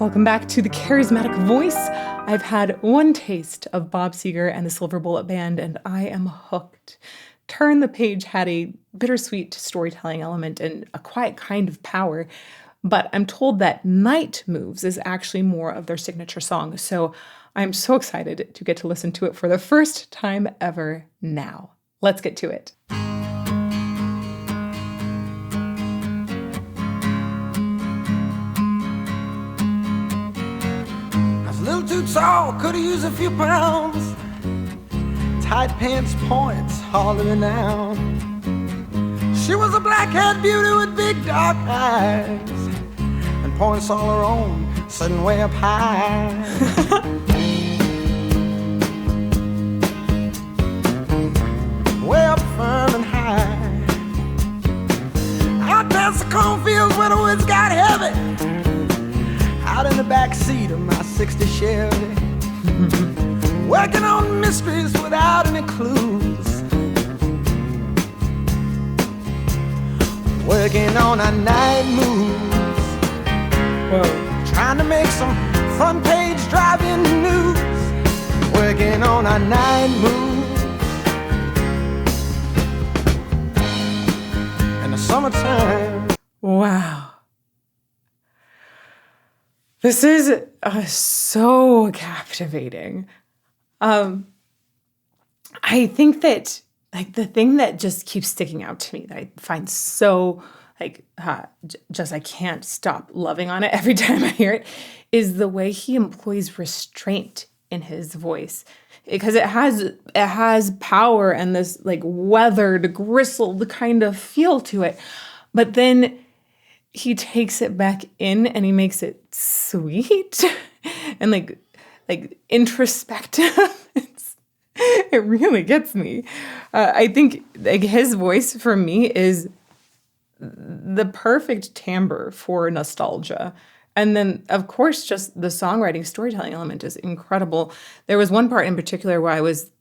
Welcome back to the Charismatic Voice. I've had one taste of Bob Seger and the Silver Bullet Band, and I am hooked. Turn the Page had a bittersweet storytelling element and a quiet kind of power, but I'm told that Night Moves is actually more of their signature song, so I'm so excited to get to listen to it for the first time ever now. Let's get to it. Too tall, could've used a few pounds. Tight pants points, all renowned. She was a black-haired beauty with big dark eyes and points all her own, sitting way up high. Way up firm and high. Out past the cornfields where the woods got heavy. Out in the back seat of my '60 Chevy, working on mysteries without any clues, working on our night moves. Whoa. Trying to make some front page driving news, working on our night moves. In the summertime. Wow. This is so captivating. I think that the thing that just keeps sticking out to me that I find so just I can't stop loving on it every time I hear it is the way he employs restraint in his voice, because it has power and this weathered, gristled kind of feel to it, but then he takes it back in and he makes it sweet and introspective. It really gets me. I think his voice for me is the perfect timbre for nostalgia. And then, of course, just the songwriting storytelling element is incredible. There was one part in particular where I was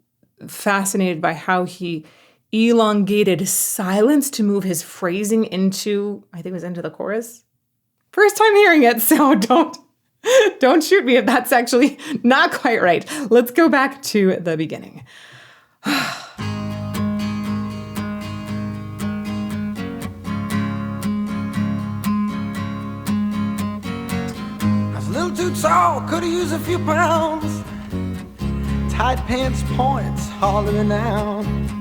fascinated by how he elongated silence to move his phrasing into, I think it was into the chorus. First time hearing it, so don't shoot me if that's actually not quite right. Let's go back to the beginning. I was a little too tall, could've used a few pounds. Tight pants points, all renowned.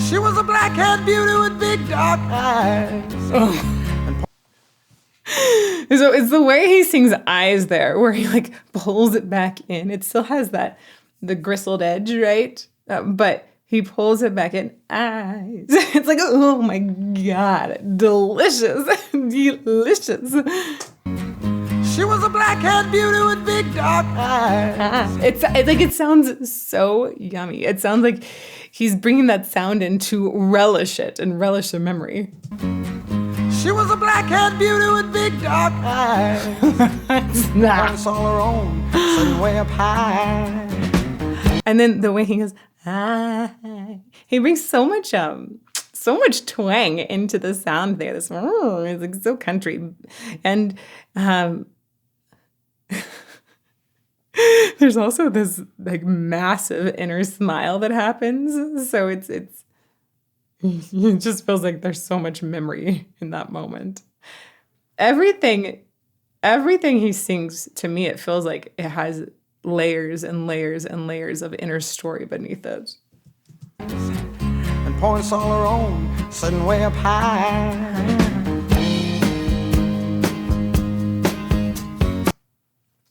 She was a black-haired beauty with big dark eyes. So it's the way he sings eyes there, where he pulls it back in. It still has the gristled edge, right? But he pulls it back in, eyes. It's oh my God, delicious, delicious. She was a black-haired beauty with big dark eyes. It sounds so yummy. It sounds like he's bringing that sound in to relish it and relish the memory. She was a black-haired beauty with big dark eyes. Points all her own, sitting way up high. And then the way he goes, he brings so much twang into the sound there. This it's so country, and there's also this massive inner smile that happens. So it just feels like there's so much memory in that moment. Everything he sings, to me, it feels like it has layers and layers and layers of inner story beneath it. And points all her own, sitting way up high.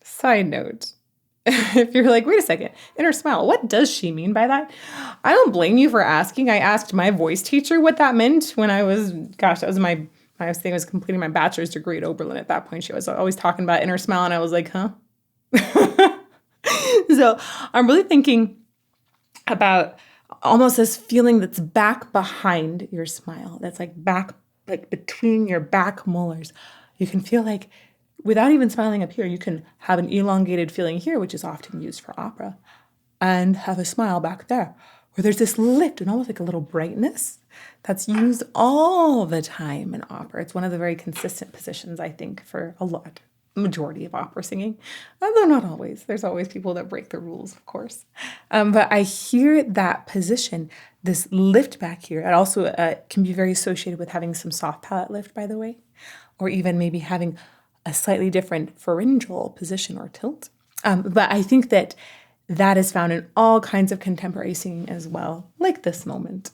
Side note, if you're wait a second, inner smile, what does she mean by that? I don't blame you for asking. I asked my voice teacher what that meant when I was I was completing my bachelor's degree at Oberlin at that point. She was always talking about inner smile, and I was like, huh? So I'm really thinking about almost this feeling that's back behind your smile, that's back, between your back molars. You can feel without even smiling up here, you can have an elongated feeling here, which is often used for opera, and have a smile back there, where there's this lift and almost a little brightness that's used all the time in opera. It's one of the very consistent positions, I think, for a lot majority of opera singing, although not always. There's always people that break the rules, of course. But I hear that position, this lift back here. It also can be very associated with having some soft palate lift, by the way, or even maybe having a slightly different pharyngeal position or tilt. But I think that is found in all kinds of contemporary singing as well, like this moment.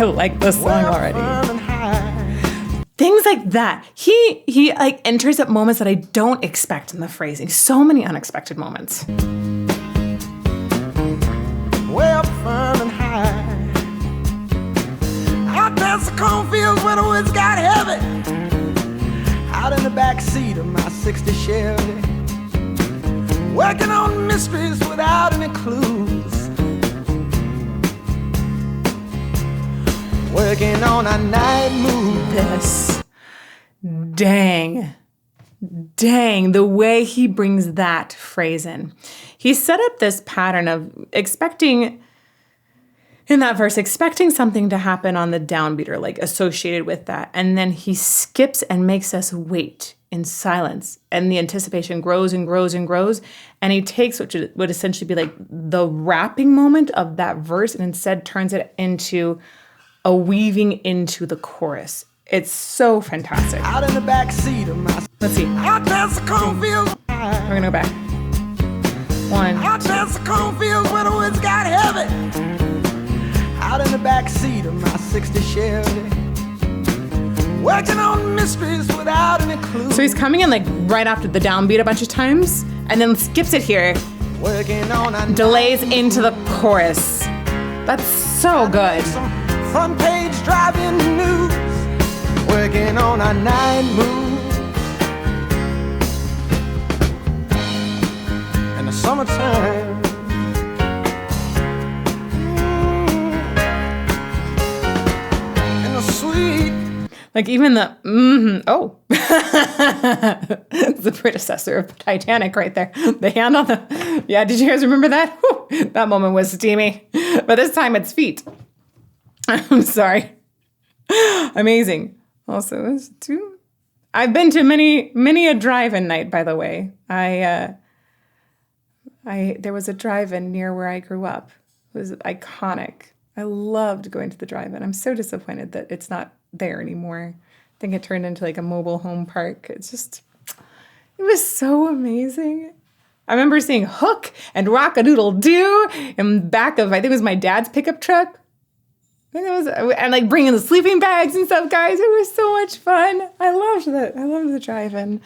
I like this song already. Things like that. He like enters at moments that I don't expect in the phrasing. So many unexpected moments. Way up firm and high. Out past the cornfields where the woods got heavy. Out in the back seat of my 60 Chevy. Working on mysteries without any clues. Working on a night move. This. Dang, the way he brings that phrase in. He set up this pattern of expecting, in that verse, expecting something to happen on the downbeat or like associated with that. And then he skips and makes us wait in silence. And the anticipation grows and grows and grows. And he takes what would essentially be like the wrapping moment of that verse and instead turns it into a weaving into the chorus. It's so fantastic. Out in the back seat of my. Let's see. Out past the cornfields. We're gonna go back. One. Out past the cornfields where the woods got heavy. Out in the back seat of my 60 Chevy. Working on mysteries without any clue. So he's coming in like right after the downbeat a bunch of times, and then skips it here. Working on a delays into the chorus. That's so good. Front page driving news, working on a night move. In the summertime, in the sweet. Like even the it's the predecessor of Titanic right there. The hand on the, yeah, did you guys remember that? Whew, that moment was steamy. But this time it's feet. I'm sorry. Amazing. Also, it's I've been to many a drive-in night, by the way. There was a drive-in near where I grew up. It was iconic. I loved going to the drive-in. I'm so disappointed that it's not there anymore. I think it turned into like a mobile home park. It was so amazing. I remember seeing Hook and Rock-a-Doodle-Doo in the back of, I think it was my dad's pickup truck. And like bringing the sleeping bags and stuff, guys. It was so much fun. I loved the drive-in.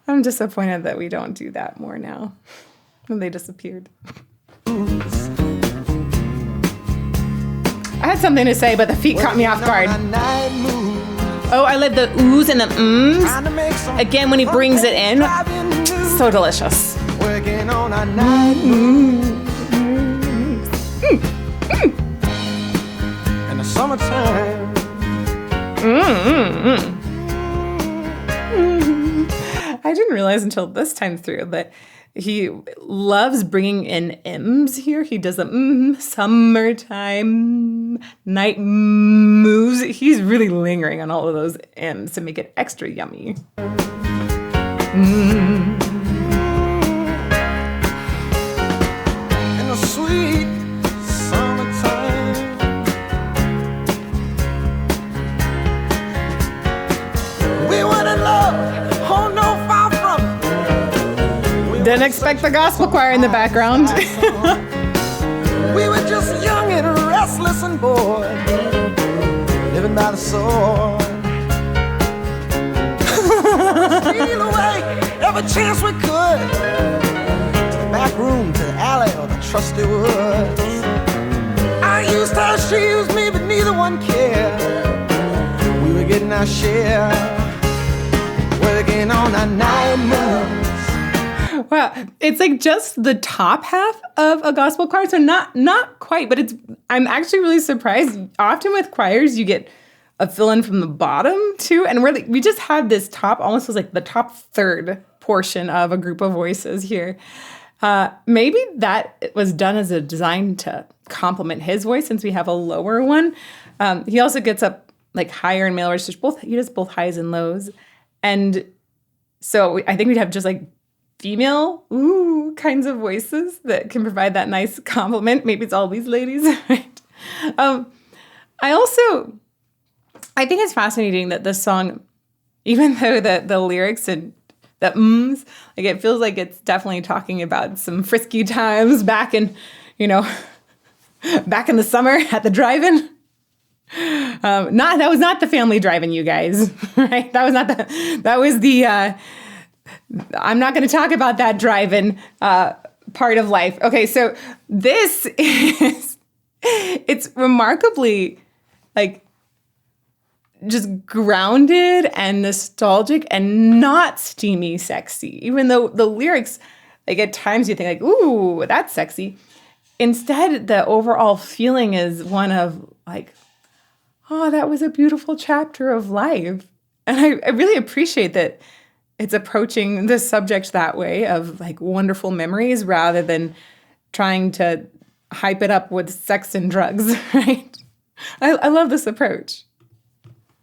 I'm disappointed that we don't do that more now. And they disappeared. I had something to say, but the feet caught me off guard. Oh, I love the oohs and the mms. Again, when he brings it in, so delicious. Working on a night move. In the summertime. I didn't realize until this time through that he loves bringing in M's here. He does the summertime, night moves. He's really lingering on all of those M's to make it extra yummy. In the sweet summertime. We were in love, oh no, far from it. Didn't expect the gospel choir in the background. We were just young and restless and bored, living by the sword. Steal away every chance we could, to the back room, to the alley, or the trusty woods. I used her, she used me, but neither one cared. We were getting our share, working on our night moves. Wow, it's like just the top half of a gospel choir, so not quite, but I'm actually really surprised. Often with choirs, you get a fill-in from the bottom too, and we just have this top, almost was like the top third portion of a group of voices here. Maybe that was done as a design to complement his voice, since we have a lower one. He also gets up like higher and male registers, he does both highs and lows. And so I think we'd have just like female kinds of voices that can provide that nice compliment. Maybe it's all these ladies, right? I think it's fascinating that this song, even though the lyrics and the like it feels like it's definitely talking about some frisky times back in the summer at the drive-in. That was not the family drive-in, you guys, right? That was the, I'm not going to talk about that drive-in part of life. Okay, so this it's remarkably like just grounded and nostalgic and not steamy sexy, even though the lyrics, like at times you think like, ooh, that's sexy. Instead, the overall feeling is one of like, oh, that was a beautiful chapter of life. And I really appreciate that it's approaching the subject that way of like wonderful memories rather than trying to hype it up with sex and drugs, right? I love this approach.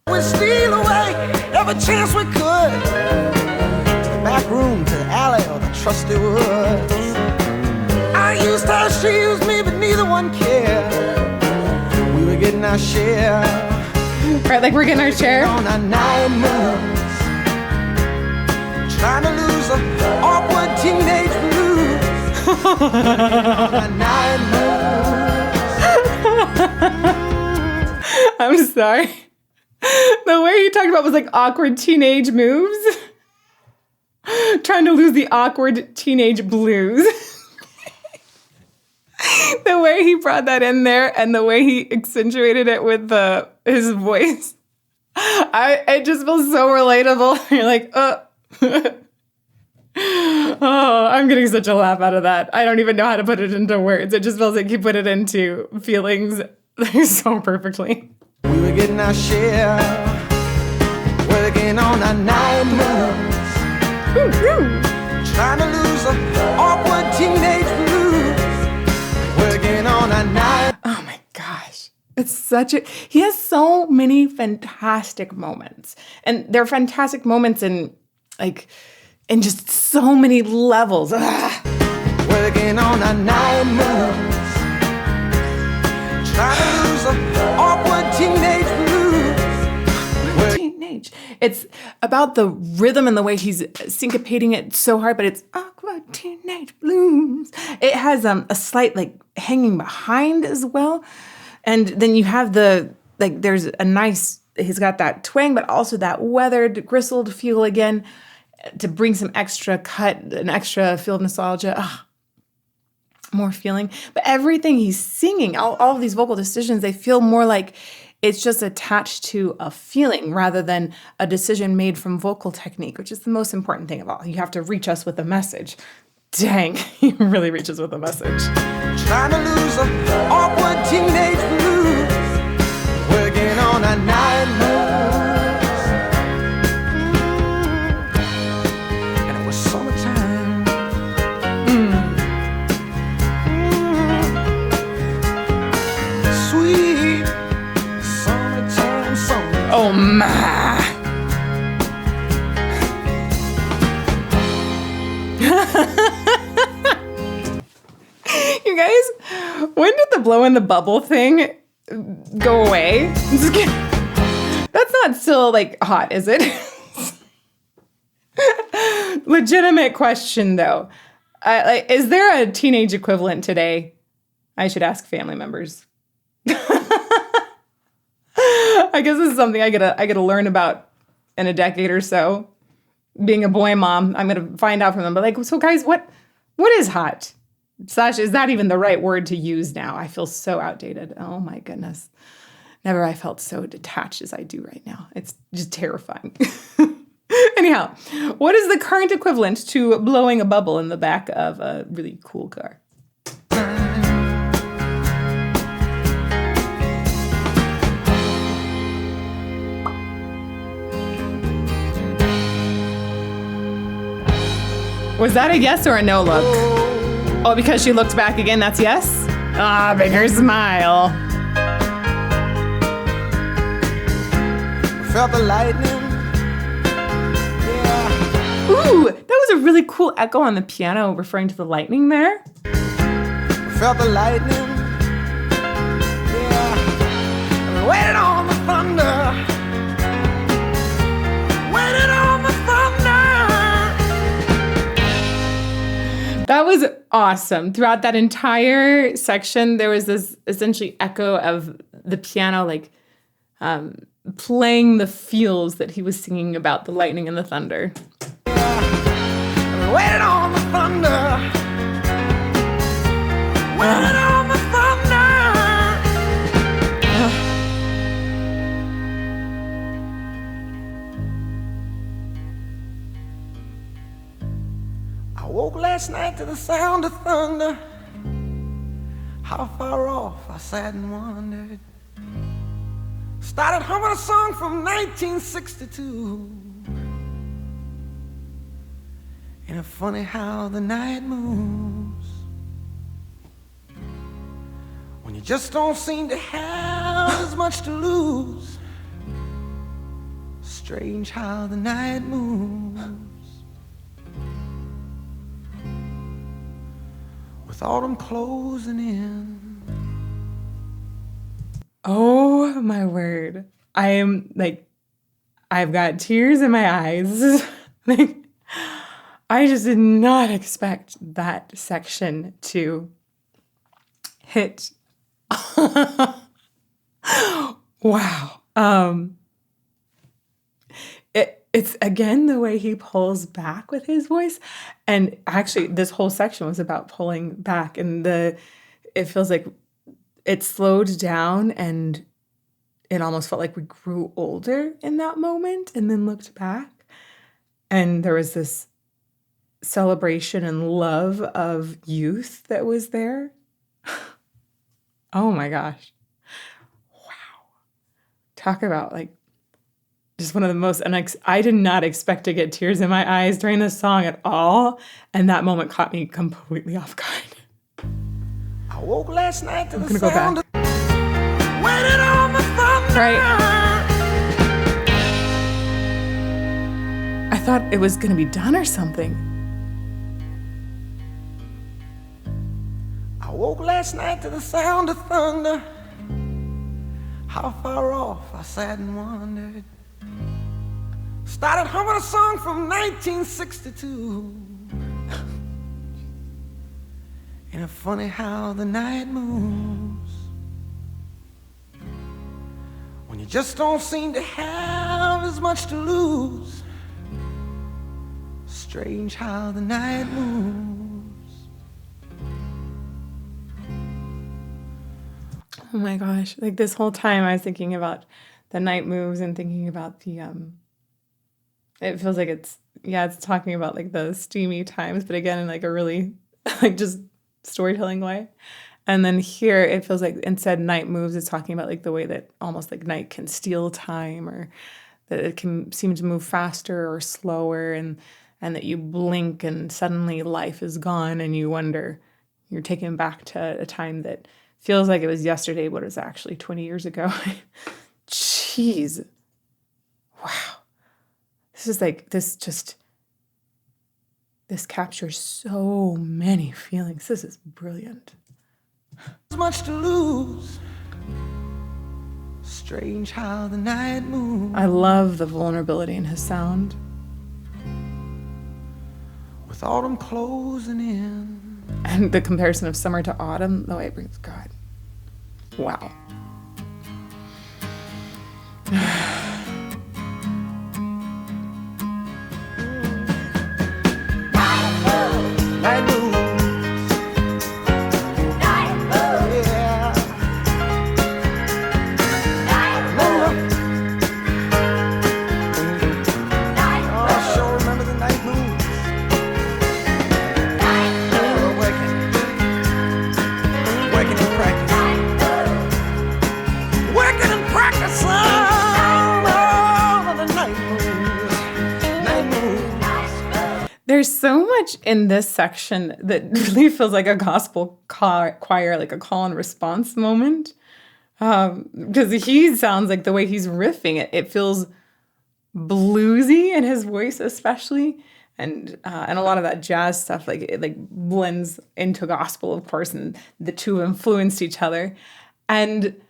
We steal away every chance we could, to the back room, to the alley, or the trusty woods. I used her, she used me, but neither one cared. We were getting our share. Right, like we're getting our share. On our night moves, trying to lose the awkward teenage blues. On our night moves. I'm sorry. The way you talked about was like awkward teenage moves. Trying to lose the awkward teenage blues. The way he brought that in there and the way he accentuated it with his voice. It just feels so relatable. You're like, oh, I'm getting such a laugh out of that. I don't even know how to put it into words. It just feels like you put it into feelings so perfectly. We were getting our share, working on our night moves, trying to lose the awkward teenage blues, working on our night. Oh my gosh. He has so many fantastic moments. And they're fantastic moments in just so many levels. Working on our night moves, trying to lose the awkward teenage blues. It's about the rhythm and the way he's syncopating it so hard, but it's awkward teenage blues. It has a slight like hanging behind as well. And then you have there's a nice, he's got that twang, but also that weathered, gristled feel again to bring some extra cut, an extra feel of nostalgia. More feeling. But everything he's singing, all of these vocal decisions, they feel more like it's just attached to a feeling rather than a decision made from vocal technique, which is the most important thing of all. You have to reach us with a message. Dang, he really reaches with a message. Trying to lose the awkward teenage blues, working on a night moves. And it was summertime. Sweet summertime. Oh my. You guys, when did the blow in the bubble thing go away? That's not still like hot, is it? Legitimate question though. Is there a teenage equivalent today? I should ask family members. I guess this is something I gotta learn about in a decade or so. Being a boy mom, I'm gonna find out from them. But so guys, what is hot? Slash, is that even the right word to use now? I feel so outdated. Oh my goodness. Never I felt so detached as I do right now. It's just terrifying. Anyhow, what is the current equivalent to blowing a bubble in the back of a really cool car? Was that a yes or a no look? Oh, because she looked back again, that's yes? Bigger smile. Felt the lightning. Yeah. Ooh, that was a really cool echo on the piano referring to the lightning there. Felt the lightning. Yeah. And waited on the thunder. Waited on the thunder. That was awesome. Throughout that entire section, there was this essentially echo of the piano, like playing the feels that he was singing about the lightning and the thunder. Yeah. Waited on the thunder. Waited on the thunder. I woke last night to the sound of thunder. How far off I sat and wondered. Started humming a song from 1962. Ain't it funny how the night moves when you just don't seem to have as much to lose. Strange how the night moves with autumn closing in. Oh my word. I am like, I've got tears in my eyes. Like, I just did not expect that section to hit. Wow. It's again the way he pulls back with his voice. And actually this whole section was about pulling back, and it feels like it slowed down and it almost felt like we grew older in that moment and then looked back. And there was this celebration and love of youth that was there. Oh my gosh. Wow. Talk about like just one of the most, I did not expect to get tears in my eyes during this song at all. And that moment caught me completely off guard. I woke last night to I'm the gonna go sound back. of waited on the thunder. Right. I thought it was gonna be done or something. I woke last night to the sound of thunder. How far off I sat and wondered. Started humming a song from 1962. Ain't it funny how the night moves when you just don't seem to have as much to lose. Strange how the night moves. Oh my gosh. Like this whole time I was thinking about the night moves and thinking about the, it feels like it's talking about like the steamy times, but again, in like a really like just storytelling way. And then here it feels like instead night moves, it's talking about like the way that almost like night can steal time, or that it can seem to move faster or slower, and that you blink and suddenly life is gone and you wonder, you're taken back to a time that feels like it was yesterday, but it was actually 20 years ago. Jeez. Wow. This captures so many feelings. This is brilliant. Much to lose. Strange how the night moves. I love the vulnerability in his sound. With autumn closing in. And the comparison of summer to autumn, the way it brings God. Wow. Night moves. Night moves. Yeah. Night moves. Night Oh, I moves. sure remember the night moves. Night moves. Working in practice. Working in practice. Oh, the night moves. Night moves. There's so much in this section that really feels like a gospel choir, like a call and response moment. Because he sounds like the way he's riffing it, it feels bluesy in his voice, especially, and a lot of that jazz stuff, like it like blends into gospel, of course, and the two influenced each other. And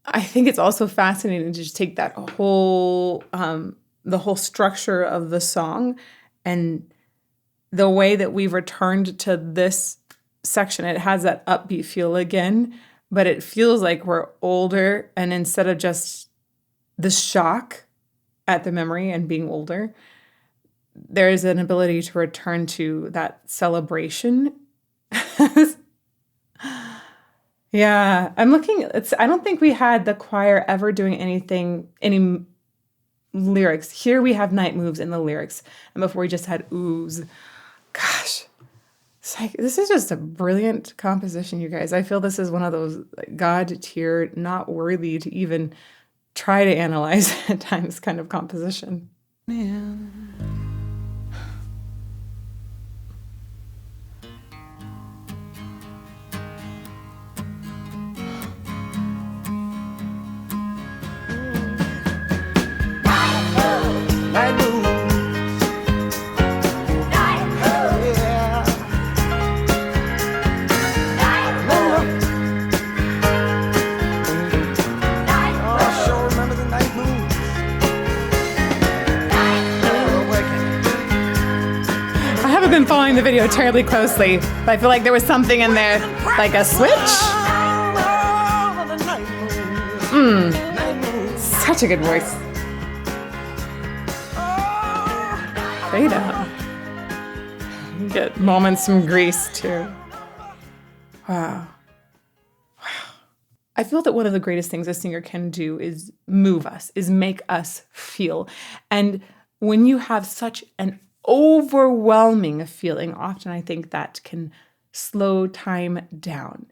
I think it's also fascinating to just take that whole the whole structure of the song and the way that we've returned to this section. It has that upbeat feel again, but it feels like we're older, and instead of just the shock at the memory and being older, there is an ability to return to that celebration. Yeah, I'm looking. I don't think we had the choir ever doing any lyrics. Here we have night moves in the lyrics, and before we just had ooze. Gosh, it's like this is just a brilliant composition, you guys. I feel this is one of those like, God tier, not worthy to even try to analyze at times kind of composition. Night moves. Yeah. I sure remember the night moves. I haven't been following the video terribly closely, but I feel like there was something in there, like a switch. Such a good voice. Fade out. Get moments from Grease too. Wow. I feel that one of the greatest things a singer can do is move us, is make us feel. And when you have such an overwhelming feeling, often I think that can slow time down.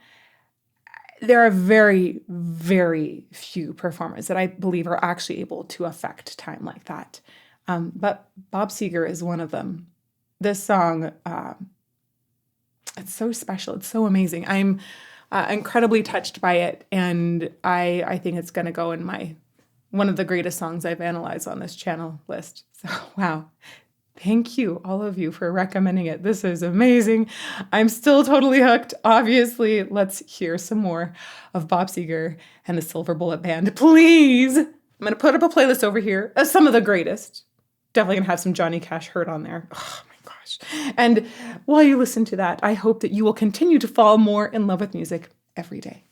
There are very, very few performers that I believe are actually able to affect time like that. But Bob Seger is one of them. This song, it's so special. It's so amazing. I'm incredibly touched by it, and I think it's going to go in my one of the greatest songs I've analyzed on this channel list. So, wow. Thank you, all of you, for recommending it. This is amazing. I'm still totally hooked. Obviously, let's hear some more of Bob Seger and the Silver Bullet Band. Please. I'm going to put up a playlist over here of some of the greatest. Definitely going to have some Johnny Cash Hurt on there. Oh, my gosh. And while you listen to that, I hope that you will continue to fall more in love with music every day.